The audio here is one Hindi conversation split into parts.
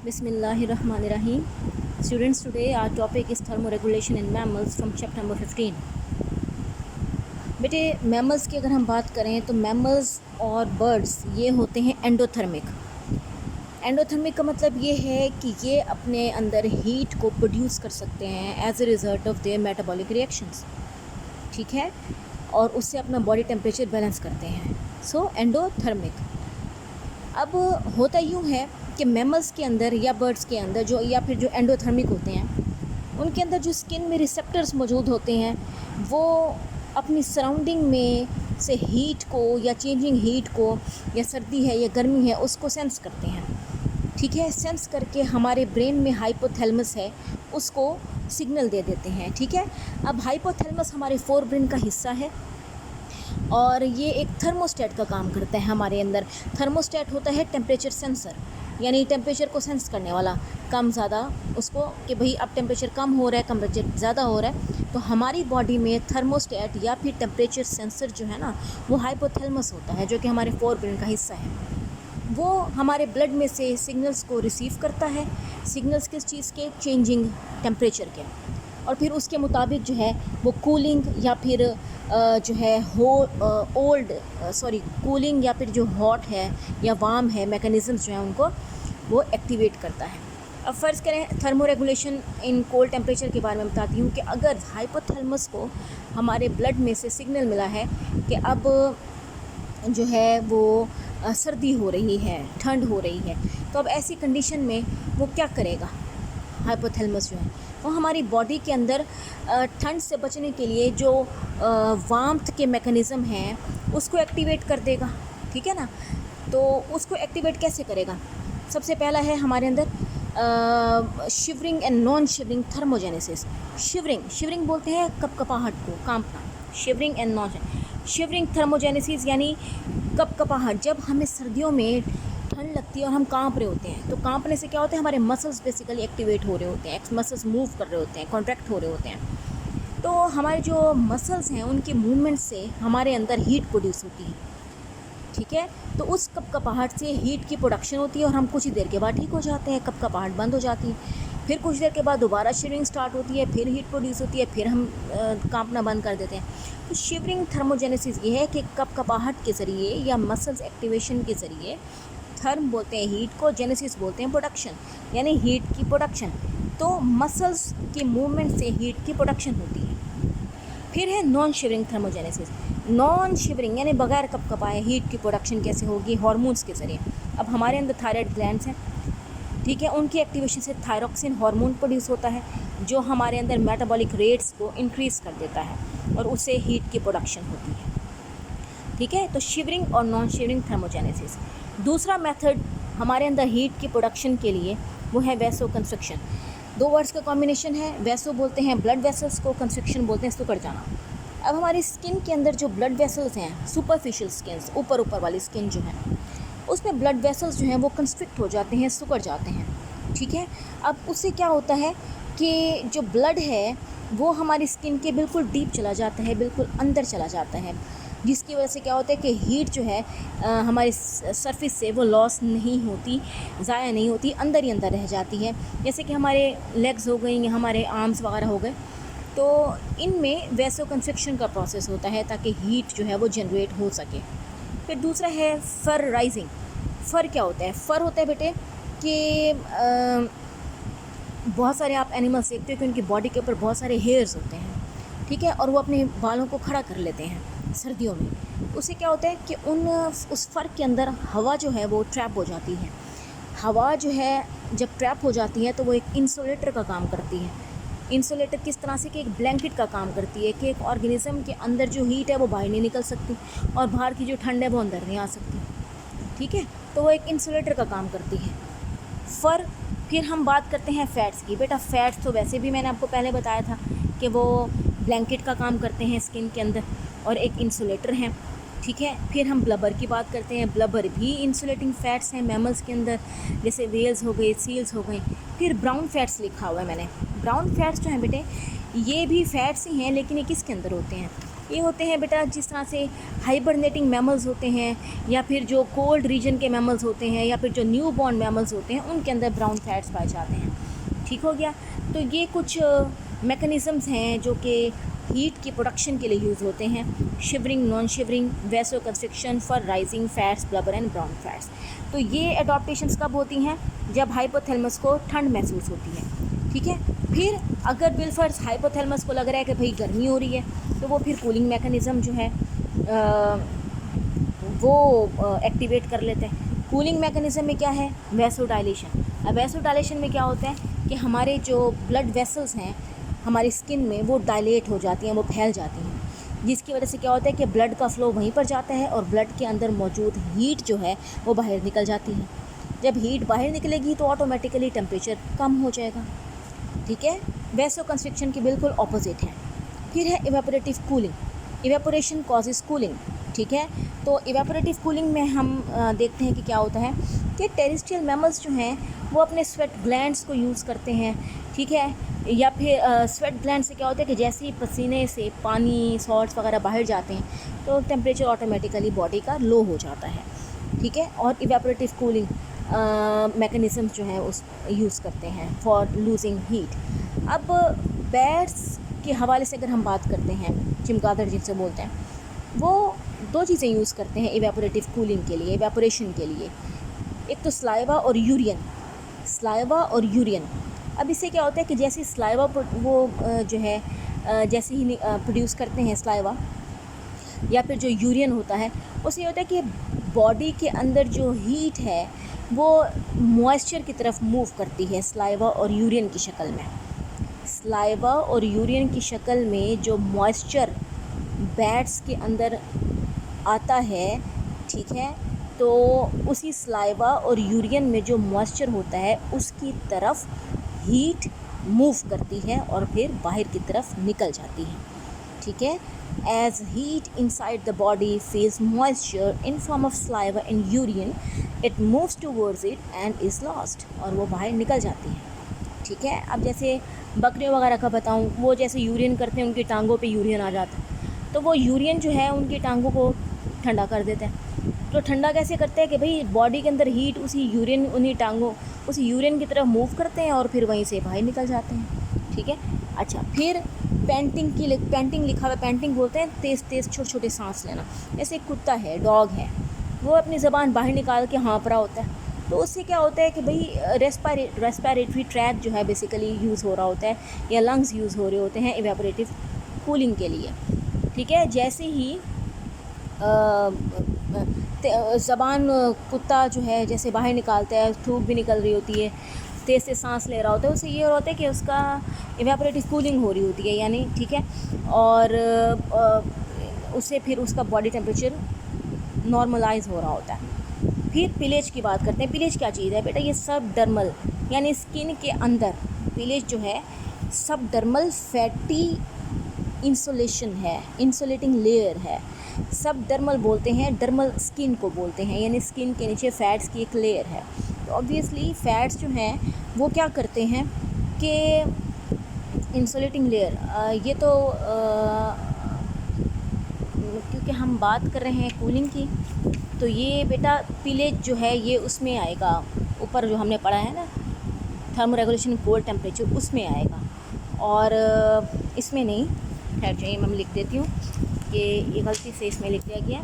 Bismillahirrahmanirrahim. Students, today our topic is thermoregulation in mammals from chapter number 15. बेटे मैमल्स की अगर हम बात करें तो मैमल्स और बर्ड्स ये होते हैं एंडोथर्मिक। एंडोथर्मिक का मतलब ये है कि ये अपने अंदर हीट को प्रोड्यूस कर सकते हैं as a result of their metabolic reactions, ठीक है, और उससे अपना बॉडी टेम्परेचर बैलेंस करते हैं। सो एंडोथर्मिक। अब होता यूँ है कि मैमल्स के अंदर या बर्ड्स के अंदर जो या फिर जो एंडोथर्मिक होते हैं उनके अंदर जो स्किन में रिसेप्टर्स मौजूद होते हैं वो अपनी सराउंडिंग में से हीट को या चेंजिंग हीट को या सर्दी है या गर्मी है उसको सेंस करते हैं, ठीक है। सेंस करके हमारे ब्रेन में हाइपोथैलेमस है उसको सिग्नल दे देते हैं, ठीक है। अब हाइपोथैलेमस हमारे फोर ब्रेन का हिस्सा है और ये एक थर्मोस्टेट का काम करता है हमारे अंदर। थर्मोस्टेट होता है टेम्परेचर सेंसर, यानी टेम्परेचर को सेंस करने वाला, कम ज़्यादा उसको कि भाई अब टेम्परेचर कम हो रहा है, टेम्परेचर ज़्यादा हो रहा है, तो हमारी बॉडी में थर्मोस्टेट या फिर टेम्परेचर सेंसर जो है ना वो हाइपोथैलेमस होता है, जो कि हमारे फोर ब्रेन का हिस्सा है। वो हमारे ब्लड में से सिग्नल्स को रिसीव करता है। सिग्नल्स किस चीज़ के? चेंजिंग टेम्परेचर के, और फिर उसके मुताबिक जो है वो कूलिंग या फिर जो है कूलिंग या फिर जो हॉट है या वार्म है मैकेनिज़म्स जो हैं उनको वो एक्टिवेट करता है। अब फ़र्ज़ करें थर्मोरेगुलेशन इन कोल्ड टेम्परेचर के बारे में बताती हूँ कि अगर हाइपोथैलेमस को हमारे ब्लड में से सिग्नल मिला है कि अब जो है वो सर्दी हो रही है, ठंड हो रही है, तो अब ऐसी कंडीशन में वो क्या करेगा? हाइपोथैलेमस जो है वो हमारी बॉडी के अंदर ठंड से बचने के लिए जो वार्मथ के मैकेनिज़्म हैं उसको एक्टिवेट कर देगा, ठीक है ना। तो उसको एक्टिवेट कैसे करेगा? सबसे पहला है हमारे अंदर shivering and non shivering thermogenesis. Shivering बोलते हैं कपकपाहट को, कांपना। Shivering and non shivering thermogenesis यानी कपकपाहट। जब हमें सर्दियों में ठंड लगती है और हम कांप रहे होते हैं तो कांपने से क्या होता है? हमारे मसल्स बेसिकली एक्टिवेट हो रहे होते हैं, मसल्स मूव कर रहे होते हैं, कॉन्ट्रैक्ट हो रहे होते हैं। तो हमारे जो मसल्स हैं उनके मूवमेंट से हमारे अंदर हीट प्रोड्यूस होती है, ठीक है। तो उस कपकपाहट से हीट की प्रोडक्शन होती है और हम कुछ ही देर के बाद ठीक हो जाते हैं, कपकपाहट बंद हो जाती है। फिर कुछ देर के बाद दोबारा शिवरिंग स्टार्ट होती है, फिर हीट प्रोड्यूस होती है, फिर हम कांपना बंद कर देते हैं। तो शिवरिंग थर्मोजेनेसिस ये है कि कपकपाहट के ज़रिए या मसल्स एक्टिवेशन के ज़रिए, थर्म बोलते हैं हीट को, जेनेसिस बोलते हैं प्रोडक्शन, यानी हीट की प्रोडक्शन। तो मसल्स के मूवमेंट से हीट की प्रोडक्शन होती है। फिर है non shivering thermogenesis. Non shivering यानी बगैर कपकपाए हीट की प्रोडक्शन कैसे होगी? हार्मोन्स के ज़रिए। अब हमारे अंदर थायराइड ग्लैंड्स हैं, ठीक है, उनकी एक्टिवेशन से थायरोक्सिन हार्मोन प्रोड्यूस होता है जो हमारे अंदर मेटाबॉलिक रेट्स को इंक्रीज़ कर देता है और उससे हीट की प्रोडक्शन होती है, ठीक है। तो शिवरिंग और नॉन शिवरिंग थर्मोजेनेसिस। दूसरा मेथड हमारे अंदर हीट की प्रोडक्शन के लिए वो है वैसो कंस्ट्रक्शन। दो वर्ड्स का कॉम्बिनेशन है। वैसो बोलते हैं ब्लड वेसल्स को, कंस्ट्रक्शन बोलते हैं सिकुड़ जाना। अब हमारी स्किन के अंदर जो ब्लड वेसल्स हैं, सुपरफिशियल स्किन, ऊपर वाली स्किन जो है उसमें ब्लड वेसल्स जो हैं वो कंस्ट्रिक्ट हो जाते हैं, सिकुड़ जाते हैं, ठीक है। अब उससे क्या होता है कि जो ब्लड है वो हमारी स्किन के बिल्कुल डीप चला जाता है, बिल्कुल अंदर चला जाता है, जिसकी वजह से क्या होता है कि हीट जो है हमारी सरफेस से वो लॉस नहीं होती, ज़ाया नहीं होती, अंदर ही अंदर रह जाती है। जैसे कि हमारे लेग्स हो गई या हमारे आर्म्स वगैरह हो गए, तो इनमें वैसो कंस्ट्रक्शन का प्रोसेस होता है ताकि हीट जो है वो जनरेट हो सके। फिर दूसरा है फर राइजिंग। फ़र क्या होता है? फ़र होता है बेटे कि बहुत सारे आप एनिमल्स देखते हो कि उनकी बॉडी के ऊपर बहुत सारे हेयर्स होते हैं, ठीक है, और वो अपने बालों को खड़ा कर लेते हैं सर्दियों में। उससे क्या होता है कि उस फर के अंदर हवा जो है वो ट्रैप हो जाती है। हवा जो है जब ट्रैप हो जाती है तो वो एक इंसुलेटर का काम करती है। इंसुलेटर किस तरह से कि एक ब्लैंकेट का काम करती है कि एक ऑर्गेनिज्म के अंदर जो हीट है वो बाहर नहीं निकल सकती और बाहर की जो ठंड है वो अंदर नहीं आ सकती, ठीक है। तो वो एक इंसुलेटर का काम करती है फ़र। फिर हम बात करते हैं फ़ैट्स की। बेटा फ़ैट्स तो वैसे भी मैंने आपको पहले बताया था कि वो ब्लैंकेट का काम करते हैं स्किन के अंदर और एक इंसुलेटर हैं, ठीक है। फिर हम ब्लबर की बात करते हैं। ब्लबर भी इंसुलेटिंग फ़ैट्स हैं मैमल्स के अंदर, जैसे वेल्स हो गए, सील्स हो गए। फिर ब्राउन फ़ैट्स लिखा हुआ है मैंने। ब्राउन फ़ैट्स जो हैं बेटे ये भी फ़ैट्स ही हैं, लेकिन ये किसके अंदर होते हैं? ये होते हैं बेटा जिस तरह से हाइबरनेटिंग मैमल्स होते हैं, या फिर जो कोल्ड रीजन के मैमल्स होते हैं, या फिर जो न्यू बॉर्न मैमल्स होते हैं, उनके अंदर ब्राउन फैट्स पाए जाते हैं। ठीक हो गया। तो ये कुछ मैकेनिज़म्स हैं जो कि हीट की प्रोडक्शन के लिए यूज़ होते हैं। Shivering, non shivering, vasoconstriction for rising fats, blubber and brown fats. तो ये एडॉप्टेशंस कब होती हैं? जब हाइपोथैलेमस को ठंड महसूस होती है। ठीक है। फिर अगर बिलफर्स हाइपोथैलेमस को लग रहा है कि भाई गर्मी हो रही है, तो वो फिर कूलिंग मैकेनिज़्म जो है वो एक्टिवेट कर लेते हैं। कूलिंग मैकेनिज़्म में क्या है? वैसोडाइलेशन। अब वैसोडाइलेशन में क्या होता है कि हमारे जो ब्लड वेसल्स हैं हमारी स्किन में वो डायलेट हो जाती हैं, वो फैल जाती हैं, जिसकी वजह से क्या होता है कि ब्लड का फ़्लो वहीं पर जाता है और ब्लड के अंदर मौजूद हीट जो है वो बाहर निकल जाती है। जब हीट बाहर निकलेगी तो ऑटोमेटिकली टेम्परेचर कम हो जाएगा। ठीक है। वैसोकंस्ट्रिक्शन की बिल्कुल ऑपोजिट है। फिर है evaporative cooling. Evaporation causes cooling. ठीक है। तो इवेपोरेटिव कूलिंग में हम देखते हैं कि क्या होता है कि टेरेस्ट्रियल मैमल्स जो हैं वो अपने स्वेट ग्लैंड्स को यूज़ करते हैं। ठीक है। या फिर स्वेट ग्लैंड से क्या होता है कि जैसे ही पसीने से पानी, सॉल्ट्स वगैरह बाहर जाते हैं तो टेम्परेचर ऑटोमेटिकली बॉडी का लो हो जाता है। ठीक है। और इवेपोरेटिव कूलिंग मैकेनिज़म जो है उस यूज़ करते हैं फॉर लूजिंग हीट। अब बैट्स के हवाले से अगर हम बात करते हैं, चमगादड़ जिनसे बोलते हैं, वो दो चीज़ें यूज़ करते हैं इवेपोरेटिव कूलिंग के लिए, इवेपोरेशन के लिए। एक तो स्लाइवा और यूरियन। स्लाइवा और यूरियन। अब इससे क्या होता है कि जैसे स्लाइवा वो जो है जैसे ही प्रोड्यूस करते हैं स्लाइवा या फिर जो यूरियन होता है, उससे ये होता है कि बॉडी के अंदर जो हीट है वो मॉइस्चर की तरफ मूव करती है स्लाइवा और यूरियन की शक्ल में। स्लाइवा और यूरियन की शक्ल में जो मॉइस्चर बैट्स के अंदर आता है, ठीक है, तो उसी स्लाइवा और यूरियन में जो मॉइस्चर होता है उसकी तरफ हीट मूव करती है और फिर बाहर की तरफ निकल जाती है। ठीक है। As heat inside the body feels moisture in form of saliva and urine, it moves towards it and is lost, और वो बाहर निकल जाती है। ठीक है। अब जैसे बकरियों वगैरह का बताऊँ, वो जैसे यूरियन करते हैं उनकी टांगों पे यूरियन आ जाता है, तो वो यूरियन जो है उनकी टांगों को ठंडा कर देता है। तो ठंडा कैसे करते हैं कि भाई बॉडी के अंदर हीट उसी यूरियन, उन्हीं टांगों, उसी यूरियन की तरफ मूव करते हैं और फिर वहीं से बाहर निकल जाते हैं। ठीक है। अच्छा, फिर पैंटिंग लिखा हुआ, पैंटिंग बोलते हैं तेज़ तेज़ छोटे छोटे सांस लेना। जैसे एक कुत्ता है, डॉग है, वो अपनी ज़बान बाहर निकाल के हाँफ रहा होता है, तो उससे क्या होता है कि भाई रेस्पिरेटरी ट्रैक जो है बेसिकली यूज़ हो रहा होता है, या लंग्स यूज़ हो रहे होते हैं इवेपोरेटिव कूलिंग के लिए। ठीक है। जैसे ही ज़बान कुत्ता जो है जैसे बाहर निकालता है, थूक भी निकल रही होती है, तेज़ से सांस ले रहा होता है, उससे ये होता है कि उसका इवेपोरेटिव कूलिंग हो रही होती है, यानी ठीक है, और उससे फिर उसका बॉडी टेम्परेचर नॉर्मलाइज हो रहा होता है। फिर पिलेज की बात करते हैं। पिलेज क्या चीज़ है बेटा? ये सब डर्मल यानी स्किन के अंदर पिलेज जो है सब डर्मल फैटी इंसुलेशन है, इंसुलेटिंग लेयर है। सब डर्मल बोलते हैं, डर्मल स्किन को बोलते हैं, यानी स्किन के नीचे फैट्स की एक लेयर है। तो ऑब्वियसली फैट्स जो हैं वो क्या करते हैं कि इंसुलेटिंग लेयर, ये तो क्योंकि हम बात कर रहे हैं कूलिंग की, तो ये बेटा पिलेज जो है ये उसमें आएगा, ऊपर जो हमने पढ़ा है ना थर्मो रेगुलेशन कोल्ड टेम्परेचर, उसमें आएगा, और इसमें नहीं। खैर चाहिए मैं लिख देती हूँ कि ये गलती से इसमें लिख दिया गया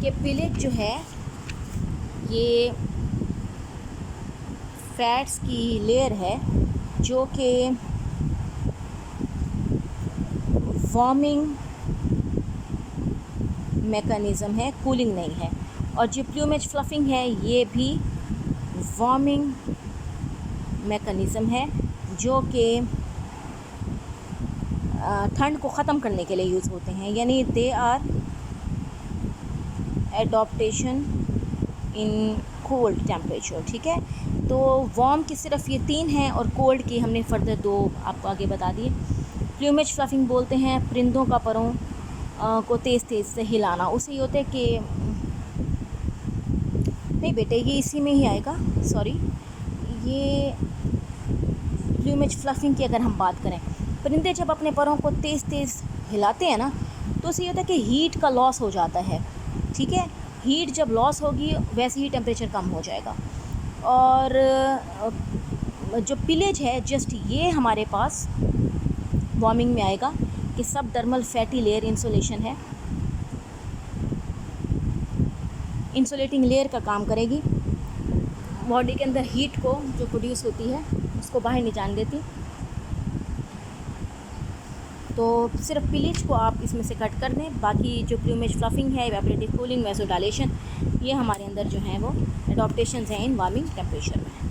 कि पिलेज जो है ये फैट्स की लेयर है जो कि वार्मिंग मैकेनिज़्म है, कूलिंग नहीं है। और जो प्लूमेज फ्लफिंग है ये भी वार्मिंग मैकेनिज़्म है जो कि ठंड को ख़त्म करने के लिए यूज़ होते हैं, यानी they are adaptation in cold temperature. ठीक है। तो वार्म की सिर्फ ये 3 हैं और कोल्ड की हमने फर्दर 2 आपको आगे बता दिए। प्लूमेज फ्लफिंग बोलते हैं परिंदों का परों को तेज़ तेज़ से हिलाना। उसे ये होता है कि नहीं बेटे ये इसी में ही आएगा, सॉरी, ये प्लूमेज फ्लफिंग की अगर हम बात करें, परिंदे जब अपने परों को तेज़ तेज़ हिलाते हैं ना, तो उससे ये होता है कि हीट का लॉस हो जाता है, ठीक है। हीट जब लॉस होगी वैसे ही टेम्परेचर कम हो जाएगा। और जो पिलेज है जस्ट ये हमारे पास वार्मिंग में आएगा कि सब डर्मल फैटी लेयर इंसुलेशन है, इंसुलेटिंग लेयर का काम करेगी, बॉडी के अंदर हीट को जो प्रोड्यूस होती है उसको बाहर नहीं जाने देती। तो सिर्फ पिलेज को आप इसमें से कट कर दें, बाकी जो प्लूमेज फ्लफिंग है, इवेपोरेटिव कूलिंग, वेसोडाइलेशन, ये हमारे अंदर जो है वो एडॉप्टेशंस हैं इन वार्मिंग टेम्परेचर में।